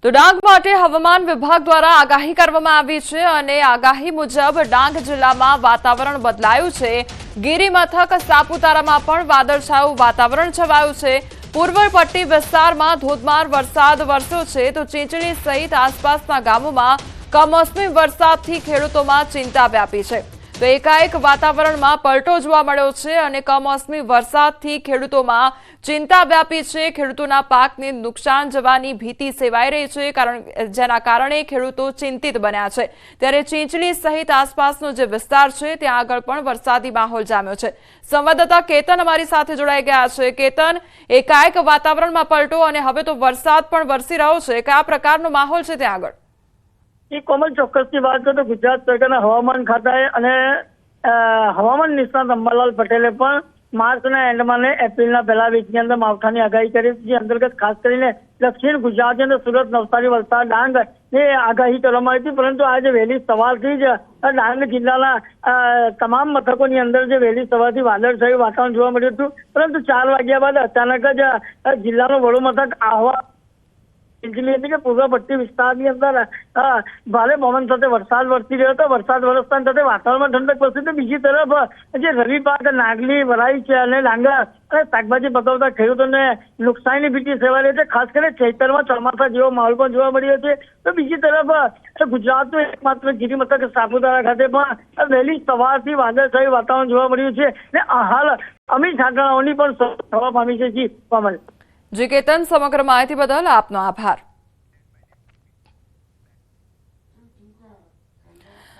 તો ડાંગ માટે હવામાન વિભાગ દ્વારા આગાહી કરવામાં આવી છે અને આગાહી મુજબ ડાંગ જિલ્લામાં વાતાવરણ બદલાયું છે। ગિરિમથક સાપુતારામાં પણ વાદળછાયું વાતાવરણ છવાયું છે। પૂર્વ પટ્ટી વિસ્તારમાં ધોધમાર વરસાદ વરસ્યો છે તો ચીંચણી સહિત આસપાસના ગામોમાં કમોસમી વરસાદથી ખેડૂતોમાં ચિંતા વ્યાપી છે। તો એકાએક વાતાવરણમાં પલટો જોવા મળ્યો છે અને કમોસમી વરસાદથી ખેડૂતોમાં ચિંતા વ્યાપી છે। ખેડૂતોના પાકને નુકસાન જવાની ભીતિ સેવાઈ રહી છે જેના કારણે ખેડૂતો ચિંતિત બન્યા છે। ત્યારે ચીંચલી સહિત આસપાસનો જે વિસ્તાર છે ત્યાં આગળ પણ વરસાદી માહોલ જામ્યો છે। સંવાદદાતા કેતન અમારી સાથે જોડાઈ ગયા છે। કેતન, એકાએક વાતાવરણમાં પલટો અને હવે તો વરસાદ પણ વરસી રહ્યો છે, કયા પ્રકારનો માહોલ છે ત્યાં આગળ? કોમલ, ચોક્કસની વાત કરું તો ગુજરાત સરકારના હવામાન ખાતાએ અને હવામાન નિષ્ણાત અંબાલાલ પટેલે પણ માર્ચના એન્ડમાં ને એપ્રિલના પહેલા વીકની અંદર માવઠાની આગાહી કરી, જે અંતર્ગત ખાસ કરીને દક્ષિણ ગુજરાત અને સુરત, નવસારી, વલસાડ, ડાંગ એ આગાહી કરવામાં આવી હતી। પરંતુ આજે વહેલી સવારથી જ ડાંગ જિલ્લાના તમામ મથકોની અંદર જે વહેલી સવારથી વાદળછાયું વાતાવરણ જોવા મળ્યું હતું, પરંતુ 4 વાગ્યા બાદ અચાનક જ જિલ્લાનું વડું મથક આહવા કે પૂર્વ પટ્ટી વિસ્તારની અંદર ભારે પવન સાથે વરસાદ વરસી રહ્યો હતો। વરસાદ વરસતા સાથે વાતાવરણમાં ઠંડક પડશે તો બીજી તરફ જે રવિ પાક નાગલી, વરાઈ છે અને ડાંગર અને શાકભાજી પકવતા ખેડૂતોને નુકસાનની ભીતિ સેવાઈ રહી છે। ખાસ કરીને ખેતરમાં ચોમાસા જેવો માહોલ પણ જોવા મળી રહ્યો છે। તો બીજી તરફ ગુજરાતનું એકમાત્ર ગિરિમથક સાપુતારા ખાતે પણ વહેલી સવારથી વાદળછાયું વાતાવરણ જોવા મળ્યું છે અને હાલ અમી છાંટણાઓની પણ થવા પામી છે। જી કોમલ। જી કેતન, સમગ્ર માહિતી બદલ આપનો આભાર।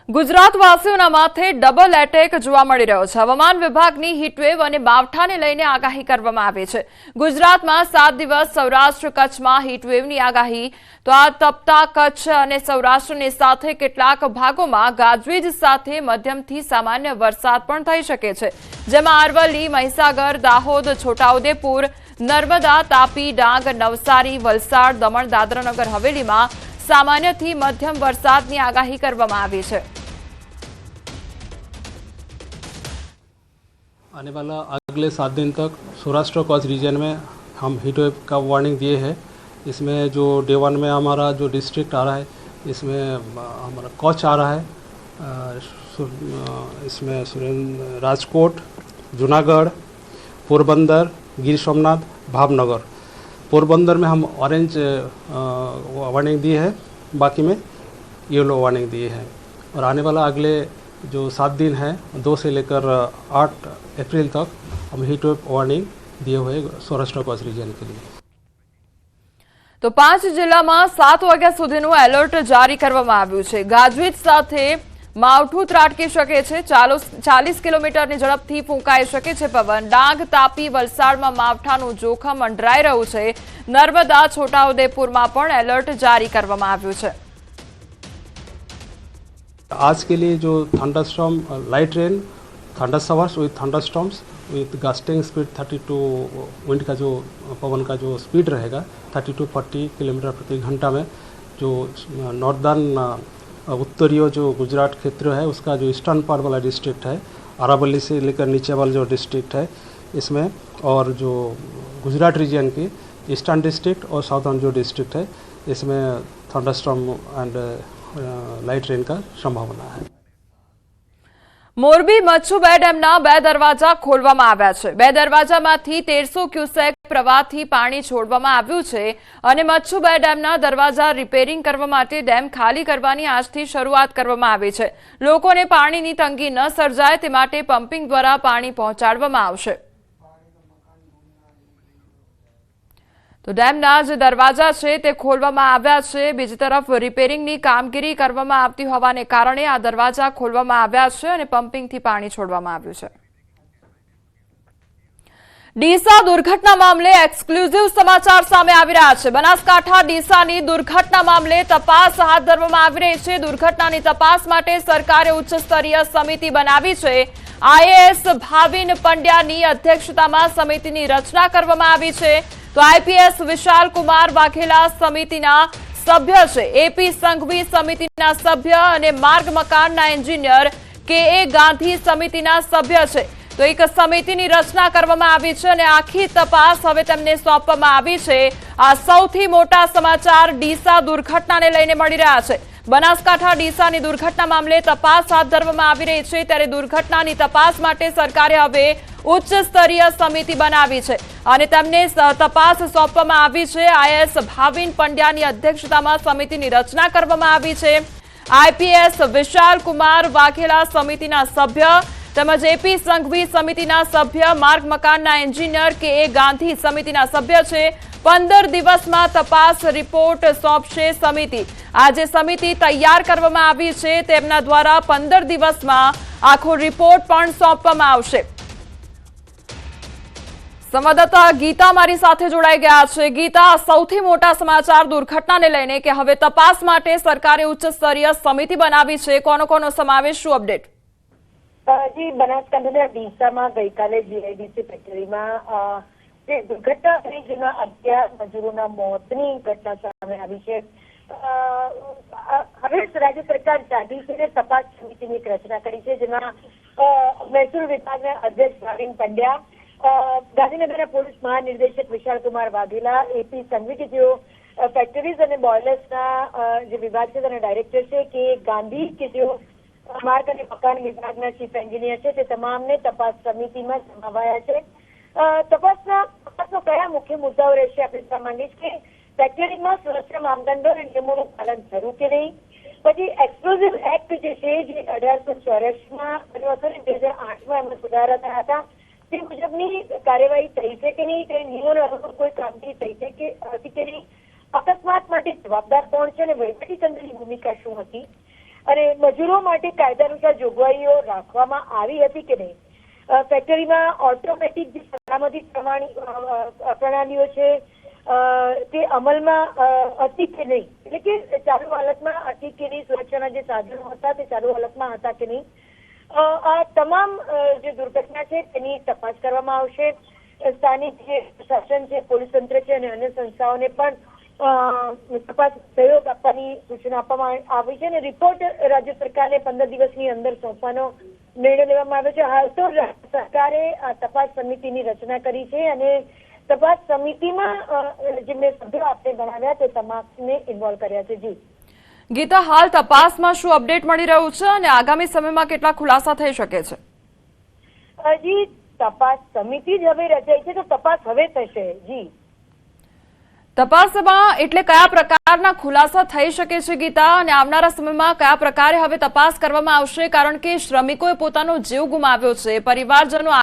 ગુજરાતવાસીઓના માથે ડબલ એટેક જોવા મળી રહ્યો છે। હવામાન વિભાગની હીટવેવ અને માવઠાને લઈને આગાહી કરવામાં આવી છે। ગુજરાતમાં 7 દિવસ સૌરાષ્ટ્ર કચ્છમાં હીટવેવની આગાહી। તો આ તપતા કચ્છ અને સૌરાષ્ટ્રની સાથે કેટલાક ભાગોમાં ગાજવીજ સાથે મધ્યમથી સામાન્ય વરસાદ પણ થઈ શકે છે, જેમાં અરવલ્લી, મહીસાગર, દાહોદ, છોટાઉદેપુર, નર્મદા, તાપી, ડાંગ, નવસારી, વલસાડ, દમણ, દાદરાનગર હવેલીમાં સામાન્યથી મધ્યમ વરસાદની આગાહી કરવામાં આવી છે। आने वाला अगले 7 दिन तक सौराष्ट्र कच्छ रीजन में हम हीट वेव का वार्निंग दिए हैं। इसमें जो डे 1 में हमारा जो डिस्ट्रिक्ट आ रहा है, इसमें हमारा कच्छ आ रहा है, इसमें राजकोट, जूनागढ़, पोरबंदर, गिर सोमनाथ, भावनगर। पोरबंदर में हम ऑरेंज वार्निंग दिए हैं, बाकी में येलो वार्निंग दिए हैं। और आने वाला अगले जो 7 दिन है, 2 से लेकर 8 अप्रैल तक हम हीट वेव वार्निंग दिए हुए सौराष्ट्र कच्छ रीजन के लिए। તો 5 જિલ્લામાં 7 વાગ્યા સુધીનું એલર્ટ જારી કરવામાં આવ્યું છે। ગાજવીજ સાથે માવઠું ત્રાટકી શકે છે। 40 કિલોમીટરની ઝડપથી ફૂંકાઈ શકે છે પવન। ડાંગ, તાપી, વલસાડમાં માવઠાનું જોખમ મંડરાઈ રહ્યું છે। નર્મદા, છોટાઉદેપુરમાં પણ એલર્ટ જારી કરવામાં આવ્યું છે। आज के लिए जो thunderstorm, light rain, thunder showers with thunderstorms with gusting speed 32 wind का जो पवन का जो स्पीड रहेगा 30-40 किलोमीटर प्रति घंटा में, जो नॉर्दर्न उत्तरीय जो गुजरात क्षेत्र है उसका जो ईस्टर्न पार्ट वाला डिस्ट्रिक्ट है, अरावली से लेकर नीचे वाला जो डिस्ट्रिक्ट है इसमें, और जो गुजरात रीजन की ईस्टर्न डिस्ट्रिक्ट और साउथर्न जो डिस्ट्रिक्ट है इसमें थंडरस्टॉर्म एंड लाइट रेन का संभावना है। મોરબી મચ્છુ 2 ડેમના 2 દરવાજા ખોલવામાં આવ્યા છે। 2 દરવાજામાંથી 1300 ક્યુસેક પ્રવાહથી પાણી છોડવામાં આવ્યું છે અને મચ્છુ 2 ડેમના દરવાજા રિપેરિંગ કરવા માટે ડેમ ખાલી કરવાની આજથી શરૂઆત કરવામાં આવી છે। લોકોને પાણીની તંગી ન સર્જાય તે માટે પમ્પિંગ દ્વારા પાણી પહોંચાડવામાં આવશે। તો ડેમના જે દરવાજા છે તે ખોલવામાં આવ્યા છે। બીજી તરફ રિપેરિંગની કામગીરી કરવામાં આવતી હોવાને કારણે આ દરવાજા ખોલવામાં આવ્યા છે અને પમ્પિંગથી પાણી છોડવામાં આવ્યું છે। ડીસા દુર્ઘટના મામલે એક્સક્લુઝિવ સમાચાર સામે આવી રહ્યા છે। બનાસકાંઠા ડીસાની દુર્ઘટના મામલે તપાસ હાથ ધરવામાં આવી રહી છે। દુર્ઘટનાની તપાસ માટે સરકારે ઉચ્ચ સ્તરીય સમિતિ બનાવી છે। આઈએએસ ભાવિન પંડ્યાની અધ્યક્ષતામાં સમિતિની રચના કરવામાં આવી છે। તો આઈપીએસ વિશાલ કુમાર વાઘેલા સમિતિના સભ્ય છે। એપી સંઘવી સમિતિના સભ્ય અને માર્ગ મકાનના એન્જિનિયર કે એ ગાંધી સમિતિના સભ્ય છે। તો એક સમિતિની રચના કરવામાં આવી છે અને આખી તપાસ હવે તેમને સોંપવામાં આવી છે। આ સૌથી મોટા સમાચાર ડીસા દુર્ઘટનાને લઈને મળી રહ્યા છે। બનાસકાંઠા ડીસાની દુર્ઘટના મામલે તપાસ હાથ ધરવામાં આવી રહી છે, ત્યારે દુર્ઘટનાની તપાસ માટે સરકારે હવે ઉચ્ચ સ્તરીય સમિતિ બનાવી છે અને તેમને તપાસ સોંપવામાં આવી છે। આઈએએસ ભાવિન પંડ્યાની અધ્યક્ષતામાં સમિતિની રચના કરવામાં આવી છે। આઈપીએસ વિશાલ કુમાર વાઘેલા સમિતિના સભ્ય તેમજ એપી સંઘવી સમિતિના સભ્ય, માર્ગ મકાનના એન્જિનિયર કે એ ગાંધી સમિતિના સભ્ય છે। 15 દિવસમાં તપાસ રિપોર્ટ સોંપશે સમિતિ। આ જે સમિતિ તૈયાર કરવામાં આવી છે તેમના દ્વારા 15 દિવસમાં આખો રિપોર્ટ પણ સોંપવામાં આવશે। સંવાદદાતા ગીતા મારી સાથે જોડાઈ ગયા છે। ગીતા, સૌથી મોટા સમાચાર દુર્ઘટનાને લઈને કે હવે તપાસ માટે સરકારે ઉચ્ચ સ્તરીય સમિતિ બનાવી છે, કોનો સમાવેશ, શું અપડેટ? જી, બનાસકાંઠાના ડીસામાં ગઈકાલે જીઆઈડીસી ફેક્ટરીમાં જે દુર્ઘટના થઈ જેમાં 11 મજૂરોના મોતની ઘટના સામે આવી છે। હવે રાજ્ય સરકાર જાગી છે અને તપાસ સમિતિની એક રચના કરી છે, જેમાં મહેસૂલ વિભાગના અધ્યક્ષ ભાવિન પંડ્યા, ગાંધીનગરના પોલીસ મહાનિર્દેશક વિશાલ કુમાર વાઘેલા, એપી સંઘવી કે જેઓ ફેક્ટરીઝ અને બોઇલર્સના જે વિભાગ છે તેના ડાયરેક્ટર છે, કે ગાંધી કે જેઓ માર્ગ અને મકાન વિભાગના ચીફ એન્જિનિયર છે, તે તમામને તપાસ સમિતિમાં સમાવાયા છે। તપાસનો કયા મુખ્ય મુદ્દાઓ રહેશે આપણે જાણવા માંગીશ કે ફેક્ટરીમાં સુરક્ષા માપદંડો અને નિયમોનું પાલન થયું કે નહીં, પછી એક્સપ્લોઝિવ એક્ટ જે છે જે 1884માં બન્યો હતો ને 2008માં એમાં સુધારા થયા હતા, તે મુજબની કાર્યવાહી થઈ છે કે નહીં, તે નિયમોના અનુરૂપ કોઈ કામગીરી થઈ છે કે હતી કે નહીં, અકસ્માત માટે જવાબદાર કોણ છે અને વહીવટીતંત્રની ભૂમિકા શું હતી, અને મજૂરો માટે કાયદા અનુસાર જોગવાઈઓ રાખવામાં આવી હતી કે નહીં, ફેક્ટરીમાં ઓટોમેટિક જે સલામતી પ્રણાલીઓ છે તે અમલમાં હતી કે નહીં, એટલે કે ચાલુ હાલતમાં હતી કે નહીં, સુરક્ષાના જે સાધનો હતા તે ચાલુ હાલતમાં હતા કે નહીં, આ તમામ જે દુર્ઘટના છે તેની તપાસ કરવામાં આવશે। સ્થાનિક જે પ્રશાસન છે, પોલીસ તંત્ર છે અને અન્ય સંસ્થાઓને પણ તપાસ સહયોગ આપવાની સૂચના આપવામાં આવી છે અને રિપોર્ટ રાજ્ય સરકારને 15 દિવસની અંદર સોંપવાનો નિર્ણય લેવામાં આવ્યો છે। હાલ તો સરકારે આ તપાસ સમિતિની રચના કરી છે અને તપાસ સમિતિમાં જે સભ્યો આપણે બનાવ્યા તે તમામને ઇન્વોલ્વ કર્યા છે। જી ગીતા, હાલ તપાસમાં શું અપડેટ મળી રહ્યું છે અને આગામી સમયમાં કેટલા ખુલાસા થઈ શકે છે? જી, તપાસ સમિતિ જ હવે રચાઈ છે તો તપાસ હવે થશે। જી, તપાસમાં એટલે કયા પ્રકારના ખુલાસા થઈ શકે છે ગીતા, અને આવનારા સમયમાં કયા પ્રકારે હવે તપાસ કરવામાં આવશે, કારણ કે શ્રમિકોએ પોતાનો જીવ ગુમાવ્યો છે, પરિવારજનો